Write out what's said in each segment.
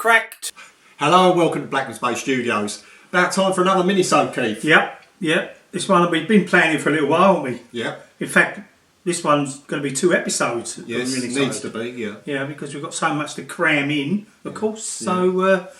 crack. Hello and welcome to Blackmans Bay Studios. About time for another Minisode, Keith. Yep. This one we've been planning for a little while, haven't we? Yeah. In fact, this one's going to be 2 episodes. Yes, it needs to be, yeah. Yeah, because we've got so much to cram in, of course. So, what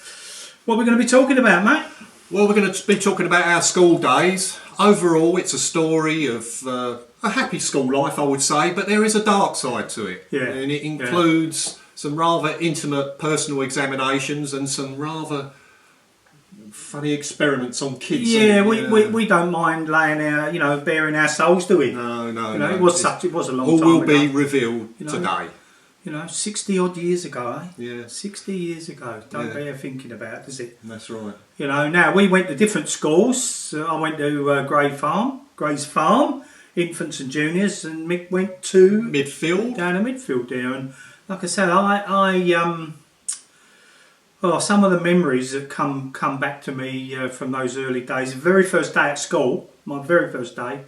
are we going to be talking about, mate? Well, we're going to be talking about our school days. Overall, it's a story of a happy school life, I would say, but there is a dark side to it. Yeah. And it includes some rather intimate personal examinations and some rather funny experiments on kids. Yeah, we don't mind laying our, bearing our souls, do we? No. It was a long all time will ago. be revealed today. 60 odd years ago, eh? Yeah. 60 years ago. Don't bear thinking about, does it? That's right. Now we went to different schools. I went to Gray's Farm, infants and juniors, and Mick went to Midfield. Down to Midfield there. And like I said, some of the memories that come back to me from those early days. The very first day at school, my very first day,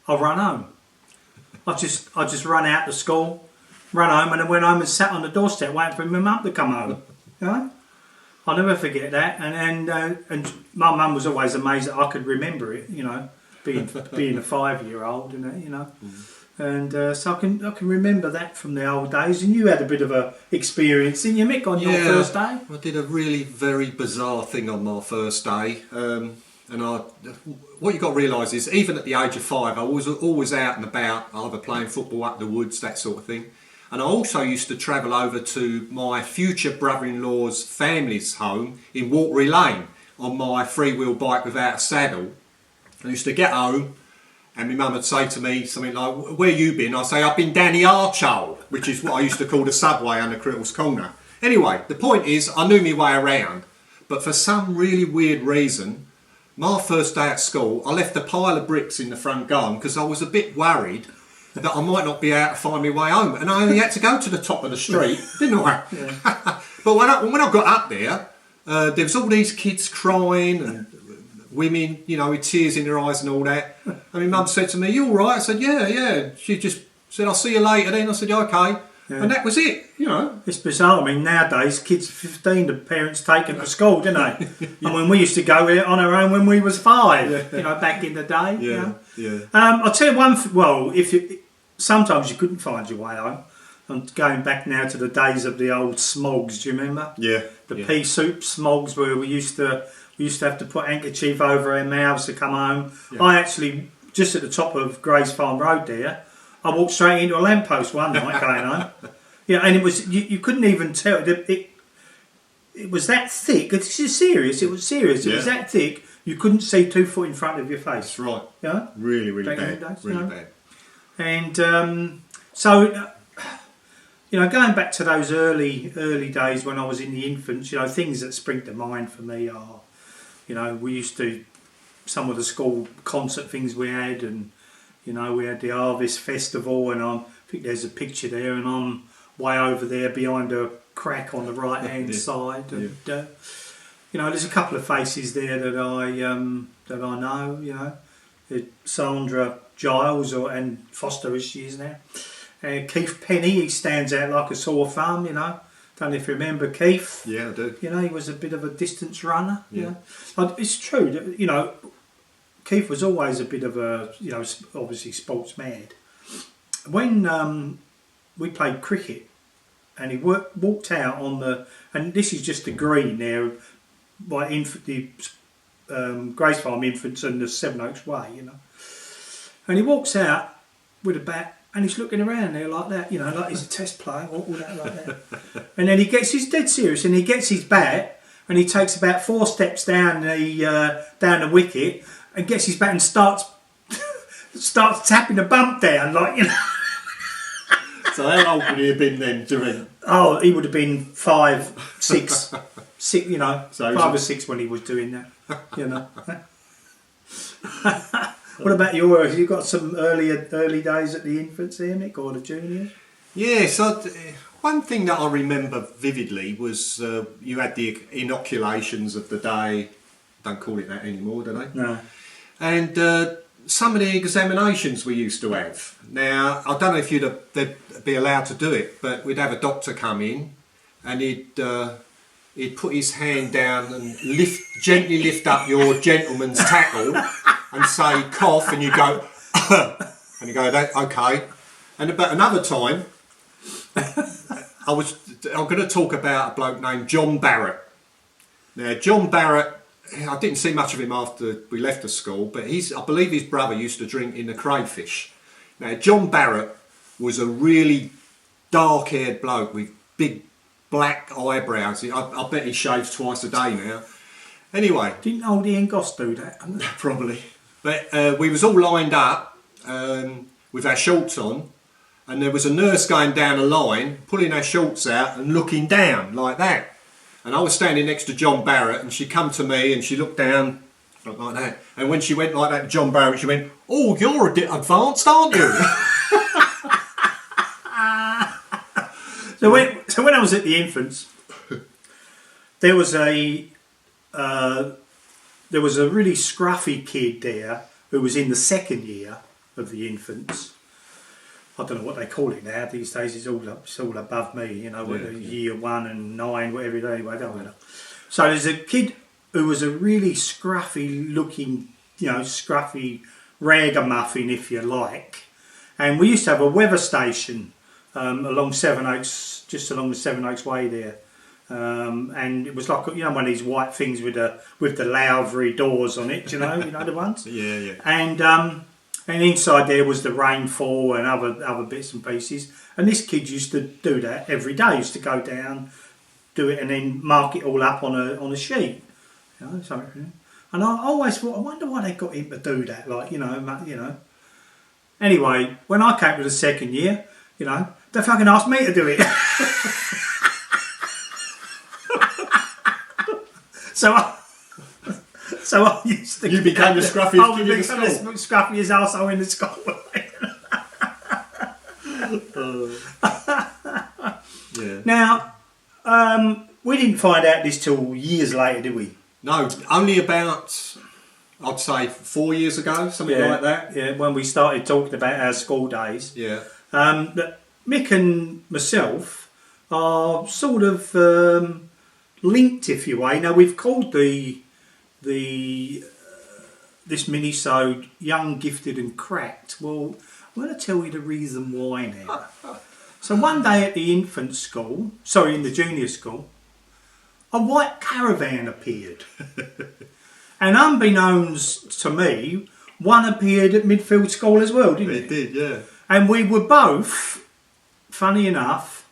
I run home. I just run out to school, run home, and then went home and sat on the doorstep waiting for my mum to come home. I'll never forget that. And my mum was always amazed that I could remember it. Being a 5-year-old, And so I can remember that from the old days. And you had a bit of a experience, didn't you, Mick, on your first day? I did a really very bizarre thing on my first day. What you've got to realise is, even at the age of 5, I was always out and about, either playing football up the woods, that sort of thing. And I also used to travel over to my future brother-in-law's family's home in Watery Lane on my freewheel bike without a saddle. I used to get home, and my mum would say to me something like, "Where you been?" I'd say, "I've been down the Archhole," which is what I used to call the subway under Crittle's Corner. Anyway, the point is, I knew my way around, but for some really weird reason, my first day at school, I left a pile of bricks in the front garden because I was a bit worried that I might not be able to find my way home, and I only had to go to the top of the street, didn't I? Yeah. But when I got up there, there was all these kids crying and women, with tears in their eyes and all that. And my mum said to me, "You all right?" I said, yeah. She just said, "I'll see you later then." I said, "Yeah, okay." Yeah. And that was it, It's bizarre. I mean, nowadays, kids 15, the parents take them to school, don't they? And when we used to go on our own when we was 5, back in the day. Yeah. I'll tell you one, sometimes you couldn't find your way home. I'm going back now to the days of the old smogs, do you remember? Yeah. The pea soup smogs where we used to have to put handkerchief over our mouths to come home. Yeah. I actually, just at the top of Gray's Farm Road there, I walked straight into a lamppost one night going home. Yeah, and it was, you couldn't even tell. It was that thick. This is serious. It was serious. It was that thick, you couldn't see 2 foot in front of your face. That's right. Yeah? Really bad. Really bad. And going back to those early days when I was in the infants, things that spring to mind for me are, we used to, some of the school concert things we had, and, we had the Harvest Festival, and I think there's a picture there, and I'm way over there behind a crack on the right-hand side. And, there's a couple of faces there that I know, Sandra Giles, and Foster as she is now. Keith Penny, he stands out like a sore thumb, Don't know if you remember Keith. Yeah, I do. He was a bit of a distance runner. Yeah. It's true that, Keith was always a bit of a, obviously sports mad. When we played cricket, and he walked out on the, and this is just the green there, by the Grace Farm Infants and the Seven Oaks Way, And he walks out with a bat, and he's looking around there like that, like he's a test player, all that like that. And then he's dead serious, and he gets his bat, and he takes about 4 steps down the wicket, and gets his bat and starts tapping the bump down, So how old would he have been then, do you reckon? Oh, he would have been 5, 6, 6, 5 or 6 when he was doing that, What about yours? You got some early days at the infants here, Mick, or the juniors? Yes, one thing that I remember vividly was you had the inoculations of the day. Don't call it that anymore, do they? No. And some of the examinations we used to have. Now, I don't know if they'd be allowed to do it, but we'd have a doctor come in, and he'd he'd put his hand down and gently lift up your gentleman's tackle and say cough, and you go, and you go, that okay. And about another time, I'm going to talk about a bloke named John Barrett. Now, John Barrett, I didn't see much of him after we left the school, but I believe his brother used to drink in the crayfish. Now, John Barrett was a really dark-haired bloke with big black eyebrows. I bet he shaves twice a day now. Anyway. Didn't old Ian Goss do that? Probably. But we was all lined up with our shorts on, and there was a nurse going down a line, pulling our shorts out and looking down like that. And I was standing next to John Barrett, and she come to me and she looked down like that. And when she went like that to John Barrett, she went, "Oh, you're a bit advanced, aren't you?" So when I was at the infants, there was a really scruffy kid there who was in the second year of the infants. I don't know what they call it now these days. It's all above me, you know. Year 1 and 9, whatever. Anyway, don't matter. So there's a kid who was a really scruffy looking, scruffy ragamuffin, if you like. And we used to have a weather station along Seven Oaks, just along the Seven Oaks Way there. And it was like, one of these white things with the louvery doors on it, you know the ones? Yeah. And inside there was the rainfall and other bits and pieces. And this kid used to do that every day. He used to go down, do it, and then mark it all up on a sheet. And I always thought, I wonder why they got him to do that. Anyway, when I came to the second year, they fucking asked me to do it. So I used to... You became the scruffiest kid in the school. The scruffiest arsehole in the school. Yeah. Now, we didn't find out this till years later, did we? No, only about, I'd say, 4 years ago, something like that. Yeah, when we started talking about our school days. Yeah. Mick and myself are sort of linked, if you will. Now, we've called this minisode Young, Gifted and Cracked. Well, I'm going to tell you the reason why now. So one day at the infant school, in the junior school, a white caravan appeared. And unbeknownst to me, one appeared at Midfield School as well, didn't it? It did, yeah. And we were both, funny enough,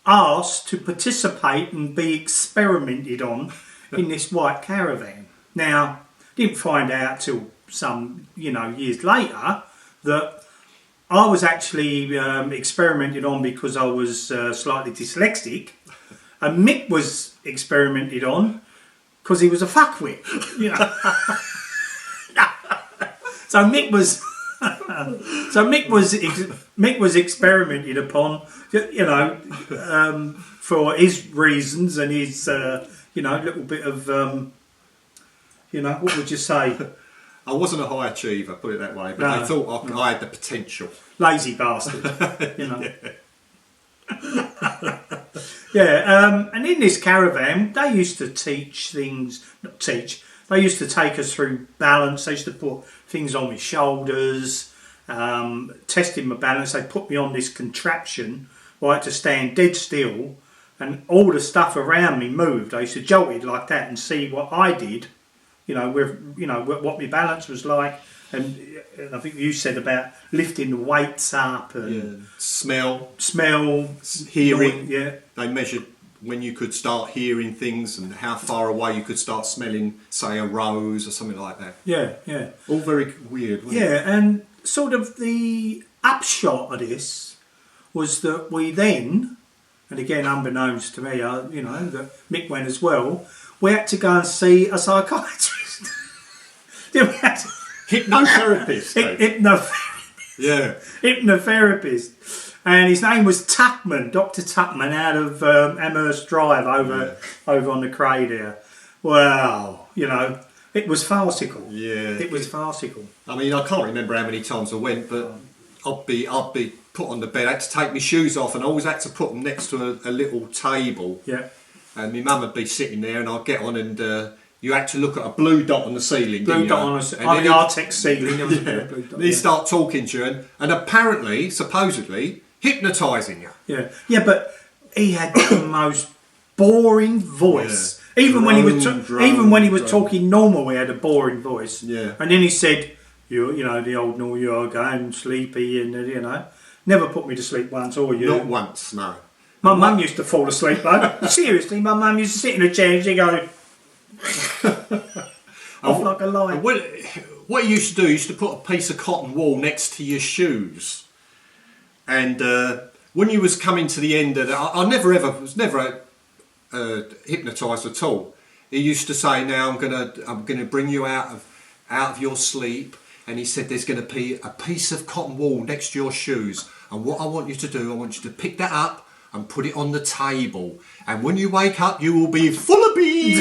asked to participate and be experimented on in this white caravan. Now, didn't find out till some, years later that I was actually experimented on because I was slightly dyslexic, and Mick was experimented on because he was a fuckwit. So Mick was experimented upon, for his reasons and his little bit of what would you say? I wasn't a high achiever, put it that way, but I thought I had the potential. Lazy bastard, Yeah, and in this caravan, they used to teach things, they used to take us through balance. They used to put things on my shoulders, testing my balance. They put me on this contraption where I had to stand dead still, and all the stuff around me moved. I used to jolt it like that and see what I did, what my balance was like. And I think you said about lifting the weights up and smell, hearing. They measured when you could start hearing things and how far away you could start smelling, say, a rose or something like that. Yeah. All very weird, wasn't it? And sort of the upshot of this was that we then, and again unbeknownst to me, that Mick went as well, we had to go and see a psychiatrist. Hypnotherapist. Hypnotherapist. And his name was Tuckman, Dr. Tuckman, out of Amherst Drive over on the Cray there. Wow, it was farcical. Yeah. It was farcical. I mean, I can't remember how many times I went, but I'd be put on the bed. I had to take my shoes off, and I always had to put them next to a little table. Yeah. and my mum would be sitting there, and I'd get on, and you had to look at a blue dot on the ceiling. Blue dot on the Artex ceiling. There was a blue dot. They start talking to you, and apparently, supposedly, hypnotising you. Yeah, but he had the most boring voice. Yeah. Even when he was talking normal, he had a boring voice. Yeah. And then he said, "You know, the old no, you're going sleepy," and never put me to sleep once, or you. Not once, no. My mum used to fall asleep, though. Seriously, my mum used to sit in a chair and she'd go off like a light. What you used to do, you used to put a piece of cotton wool next to your shoes, and when you was coming to the end of it, I was never hypnotised at all. He used to say, "Now I'm gonna bring you out of your sleep," and he said, "There's going to be a piece of cotton wool next to your shoes, and what I want you to do, I want you to pick that up and put it on the table, and when you wake up, you will be full of beans."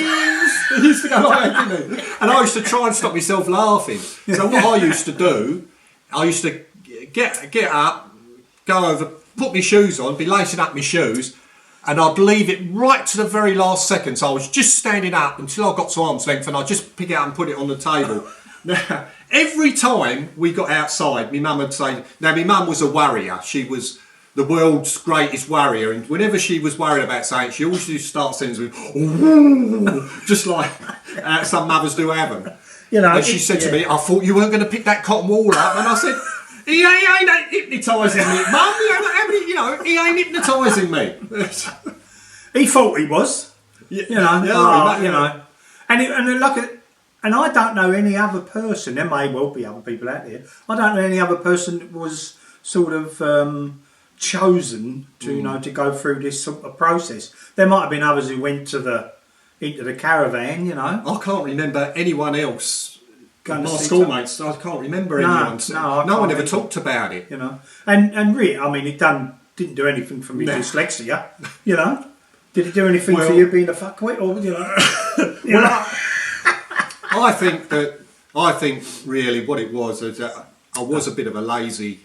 He used to go like that, didn't he? And I used to try and stop myself laughing. So what I used to do, I used to get up, go over, put my shoes on, be lacing up my shoes, and I'd leave it right to the very last second. So I was just standing up until I got to arm's length, and I'd just pick it up and put it on the table. Now, every time we got outside, my mum would say, now my mum was a warrior. She was the world's greatest warrior, and whenever she was worried about something, she always used to start singing with, "Ooh," just like some mothers do have them. And she said to me, "I thought you weren't going to pick that cotton wool up," and I said, he ain't hypnotising me, Mum. He ain't hypnotising me. He thought he was, and I don't know any other person. There may well be other people out there. I don't know any other person that was sort of chosen to to go through this sort of process. There might have been others who went into the caravan. I can't remember anyone else. My schoolmates, I can't remember anyone. No one ever talked about it. And really, I mean, it didn't do anything for me dyslexia. Did it do anything for you being a fuckwit, or I think really what it was is that I was a bit of a lazy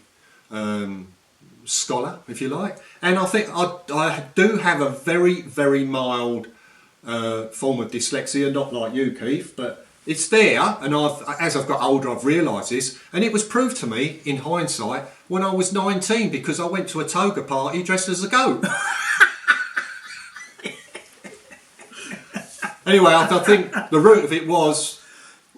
scholar, if you like, and I think I do have a very, very mild form of dyslexia, not like you, Keith, but it's there, and as I've got older, I've realised this, and it was proved to me in hindsight when I was 19 because I went to a toga party dressed as a goat. Anyway, I think the root of it was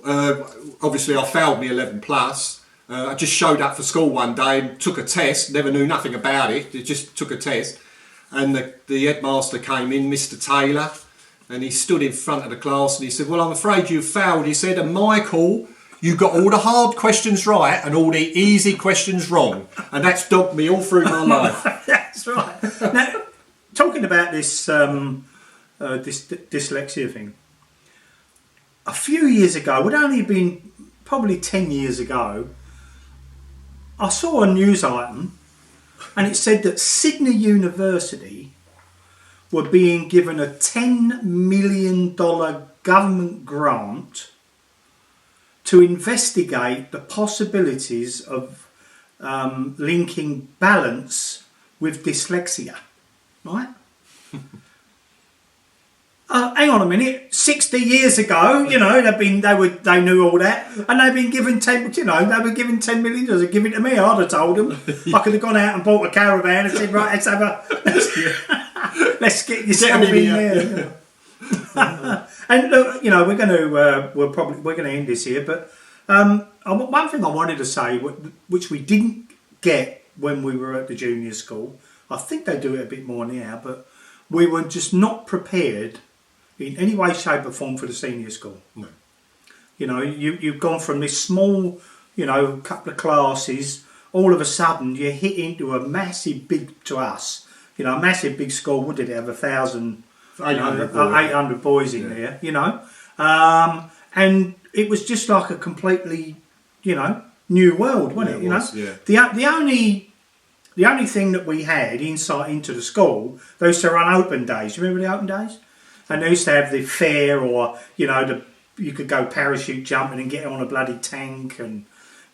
obviously I failed me 11 plus. I just showed up for school one day and took a test, never knew nothing about it, just took a test, and the headmaster came in, Mr. Taylor, and he stood in front of the class and he said, "Well, I'm afraid you failed," he said, "and Michael, you got all the hard questions right and all the easy questions wrong," and that's dogged me all through my life. That's right. Now, talking about this dyslexia thing, a few years ago, it would only have been probably 10 years ago, I saw a news item and it said that Sydney University were being given a $10 million government grant to investigate the possibilities of linking balance with dyslexia, right? Hang on a minute. 60 years ago, they knew all that, and they've been given they were given $10 million. Give it to me. I'd have told them. I could have gone out and bought a caravan and said, "Right, let's get yourself in there." And look, we're going to end this here. But one thing I wanted to say, which we didn't get when we were at the junior school, I think they do it a bit more now, but we were just not prepared in any way, shape or form for the senior school. No. You've gone from this small, couple of classes, all of a sudden you hit into a massive big school. What did it have? 800 boys in there, and it was just like a completely, new world, wasn't it? The only thing that we had insight into the school, they used to run open days. You remember the open days? And they used to have the fair, or you could go parachute jumping and get on a bloody tank, and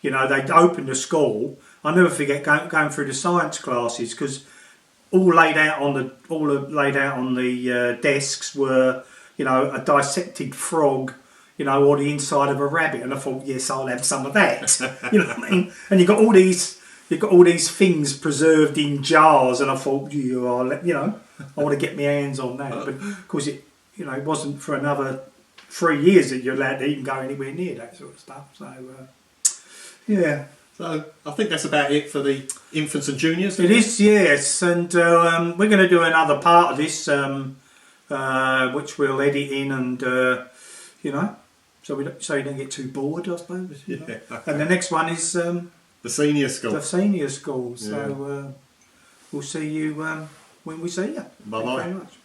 they'd open the school. I'll never forget going through the science classes, because all laid out on the desks were, you know, a dissected frog, you know, or the inside of a rabbit, and I thought, yes, I'll have some of that. You know what I mean? And you've got all these things preserved in jars, and I thought, you know, I want to get my hands on that. But of course, it wasn't for another 3 years that you're allowed to even go anywhere near that sort of stuff. So, yeah. So I think that's about it for the infants and juniors. It is, yes, and we're going to do another part of this, which we'll edit in, and you know, so you don't get too bored, I suppose. You know? And the next one is the senior school. The senior school. So we'll see you when we see you. Bye bye. Thank you very much.